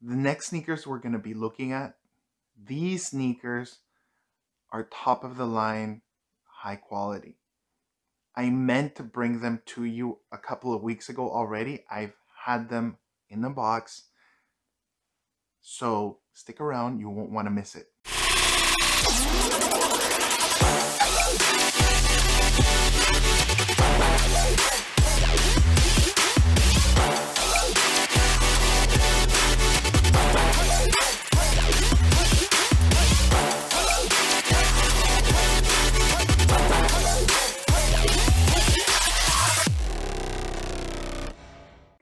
The next sneakers we're going to be looking at, these sneakers are top of the line, high quality. I meant to bring them to you a couple of weeks ago already. I've had them in the box. So stick around, you won't want to miss it.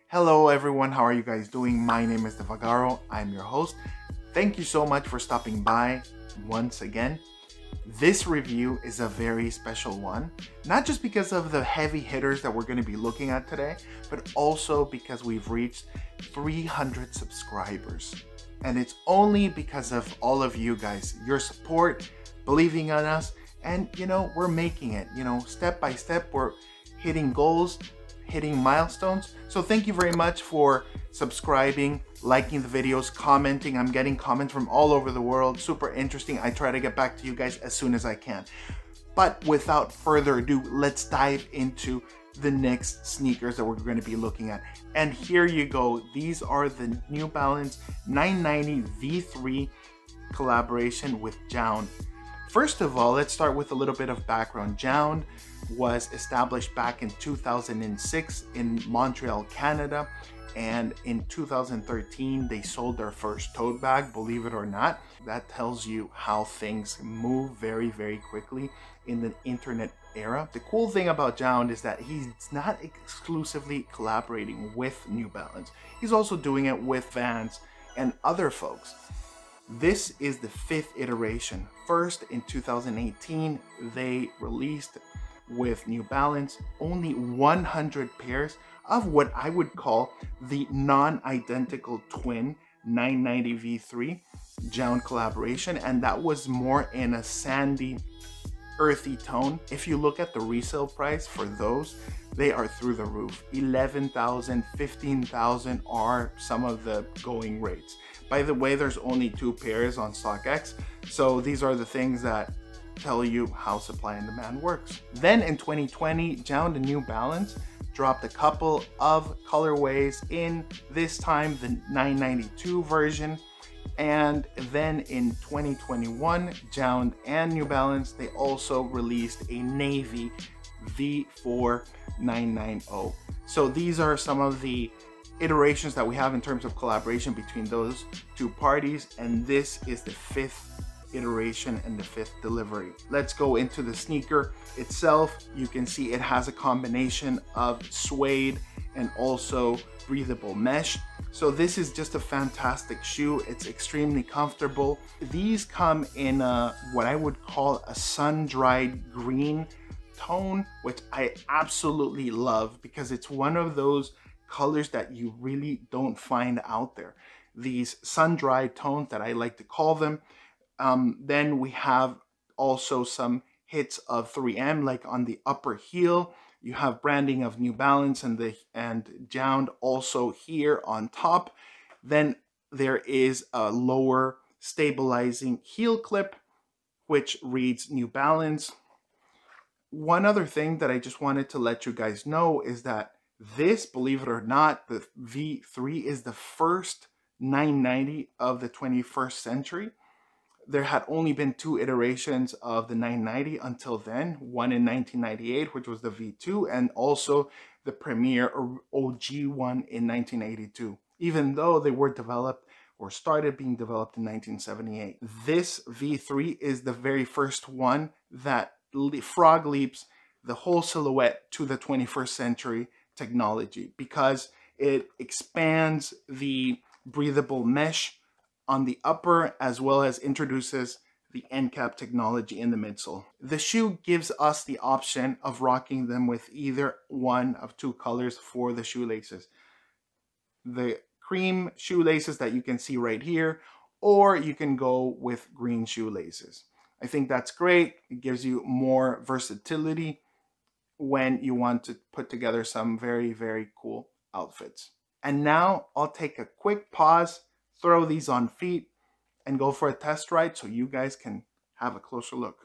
Hello everyone, how are you guys doing? My name is Devagaro, I'm your host. Thank you so much for stopping by once again. This review is a very special one, not just because of the heavy hitters that we're going to be looking at today, but also because we've reached 300 subscribers. And it's only because of all of you guys, your support, believing in us, and we're making it, step by step, we're hitting goals, hitting milestones. So thank you very much for subscribing, liking the videos, commenting. I'm getting comments from all over the world. Super interesting. I try to get back to you guys as soon as I can. But without further ado, let's dive into the next sneakers that we're going to be looking at. And here you go. These are the New Balance 990 V3 collaboration with JJJJound. First of all, let's start with a little bit of background. JJJJJound was established back in 2006 in Montreal, Canada, and in 2013 they sold their first tote bag, believe it or not. That tells you how things move very, very quickly in the internet era. The cool thing about JJJJound is that he's not exclusively collaborating with New Balance. He's also doing it with Vans and other folks. This is the 5th iteration. First, in 2018, they released with New Balance only 100 pairs of what I would call the non-identical twin 990 V3 JJJJound collaboration, and that was more in a sandy, earthy tone. If you look at the resale price for those, they are through the roof. 11,000, 15,000 are some of the going rates. By the way, there's only 2 pairs on StockX, so these are the things that tell you how supply and demand works. Then in 2020, JJJJound and New Balance dropped a couple of colorways, in this time the 992 version. And then in 2021, JJJJound and New Balance, they also released a navy V4 990. So these are some of the iterations that we have in terms of collaboration between those 2 parties, and this is the 5th iteration and the 5th delivery. Let's go into the sneaker itself. You can see it has a combination of suede and also breathable mesh. So this is just a fantastic shoe. It's extremely comfortable. These come in what I would call a sun-dried green tone, which I absolutely love because it's one of those colors that you really don't find out there. These sun-dried tones that I like to call them. Then we have also some hits of 3M, like on the upper heel. You have branding of New Balance and JJJJound also here on top. Then there is a lower stabilizing heel clip, which reads New Balance. One other thing that I just wanted to let you guys know is that this, believe it or not, the V3 is the first 990 of the 21st century. There had only been 2 iterations of the 990 until then, one in 1998, which was the V2, and also the premier OG one in 1982, even though they were developed or started being developed in 1978. This V3 is the very first one that frog leaps the whole silhouette to the 21st century technology because it expands the breathable mesh on the upper, as well as introduces the end cap technology in the midsole. The shoe gives us the option of rocking them with either one of 2 colors for the shoelaces. The cream shoelaces that you can see right here, or you can go with green shoelaces. I think that's great. It gives you more versatility when you want to put together some very, very cool outfits. And now I'll take a quick pause throw these on feet and go for a test ride so you guys can have a closer look.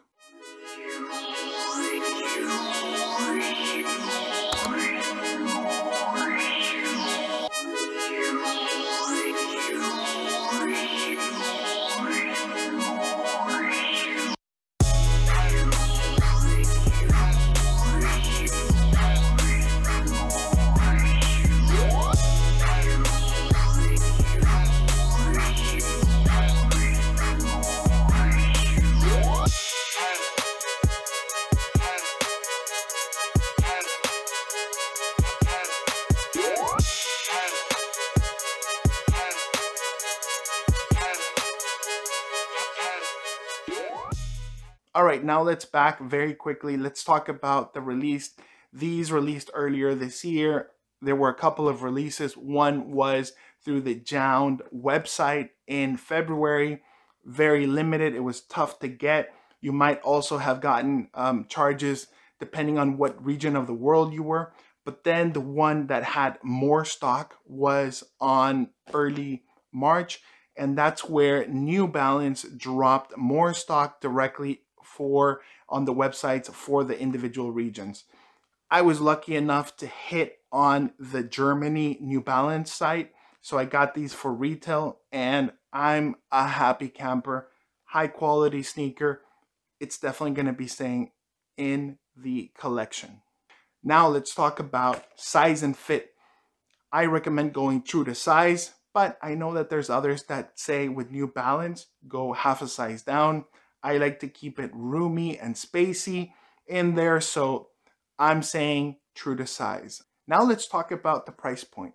All right, now let's back very quickly. Let's talk about the release. These released earlier this year. There were a couple of releases. One was through the JJJJound website in February. Very limited. It was tough to get. You might also have gotten charges depending on what region of the world you were. But then the one that had more stock was on early March. And that's where New Balance dropped more stock directly on the websites for the individual regions. I was lucky enough to hit on the Germany New Balance site, so I got these for retail, and I'm a happy camper. High quality sneaker. It's definitely going to be staying in the collection. Now let's talk about size and fit. I recommend going true to size, but I know that there's others that say with New Balance, go half a size down. I like to keep it roomy and spacey in there, so I'm saying true to size. Now let's talk about the price point.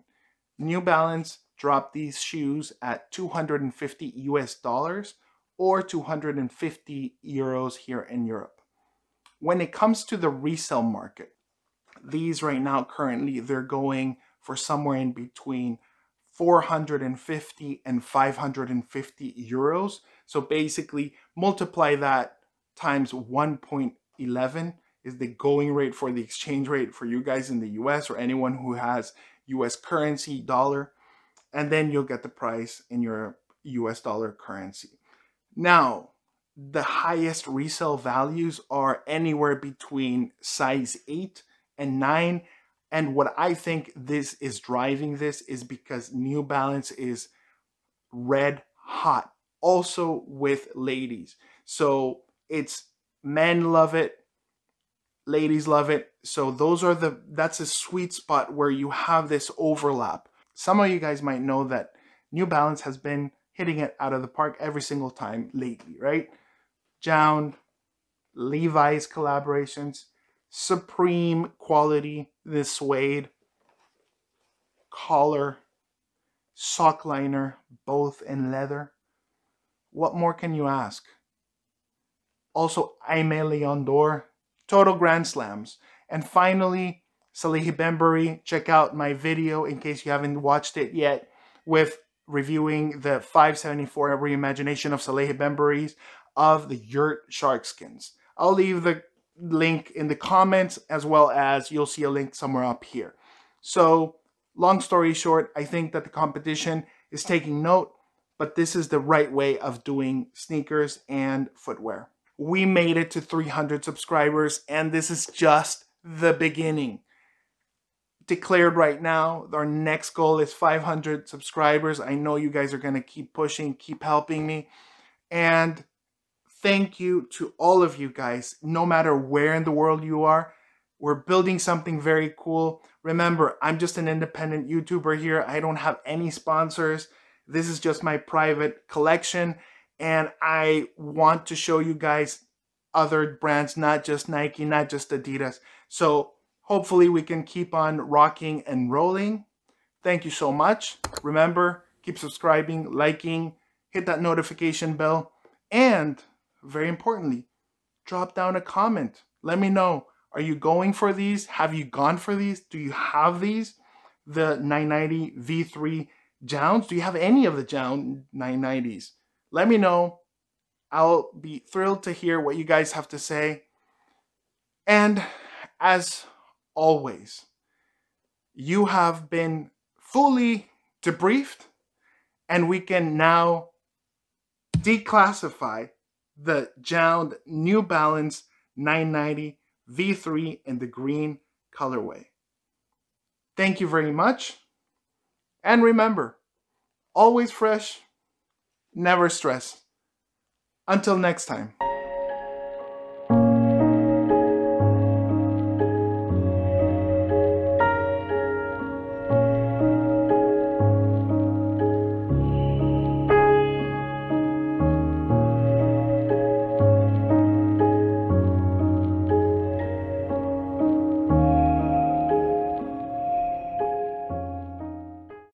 New Balance dropped these shoes at $250 US or 250 euros here in Europe. When it comes to the resale market, these right now currently they're going for somewhere in between 450 and 550 euros. So basically multiply that times 1.11 is the going rate for the exchange rate for you guys in the US or anyone who has US currency, dollar, and then you'll get the price in your US dollar currency. Now, the highest resale values are anywhere between size 8 and 9. And what I think this is driving this is because New Balance is red hot, also with ladies. So it's men love it, ladies love it. So that's a sweet spot where you have this overlap. Some of you guys might know that New Balance has been hitting it out of the park every single time lately, right? JJJJound, Levi's collaborations, supreme quality, this suede, collar, sock liner, both in leather. What more can you ask? Also, Aimé Leon d'Or, total grand slams. And finally, Salehi Bembury. Check out my video in case you haven't watched it yet with reviewing the 574 reimagination of Salehi Bembury's of the yurt shark skins. I'll leave the link in the comments, as well as you'll see a link somewhere up here. So long story short, I think that the competition is taking note, but this is the right way of doing sneakers and footwear. We made it to 300 subscribers, and this is just the beginning. Declared right now, our next goal is 500 subscribers. I know you guys are going to keep pushing, keep helping me. And thank you to all of you guys, no matter where in the world you are. We're building something very cool. Remember, I'm just an independent YouTuber here. I don't have any sponsors. This is just my private collection. And I want to show you guys other brands, not just Nike, not just Adidas. So hopefully we can keep on rocking and rolling. Thank you so much. Remember, keep subscribing, liking, hit that notification bell, and very importantly, drop down a comment. Let me know, are you going for these? Have you gone for these? Do you have these? The 990 V3 JJJJounds? Do you have any of the JJJJound 990s? Let me know. I'll be thrilled to hear what you guys have to say. And as always, you have been fully debriefed, and we can now declassify the JJJJound New Balance 990 V3 in the green colorway. Thank you very much. And remember, always fresh, never stress. Until next time.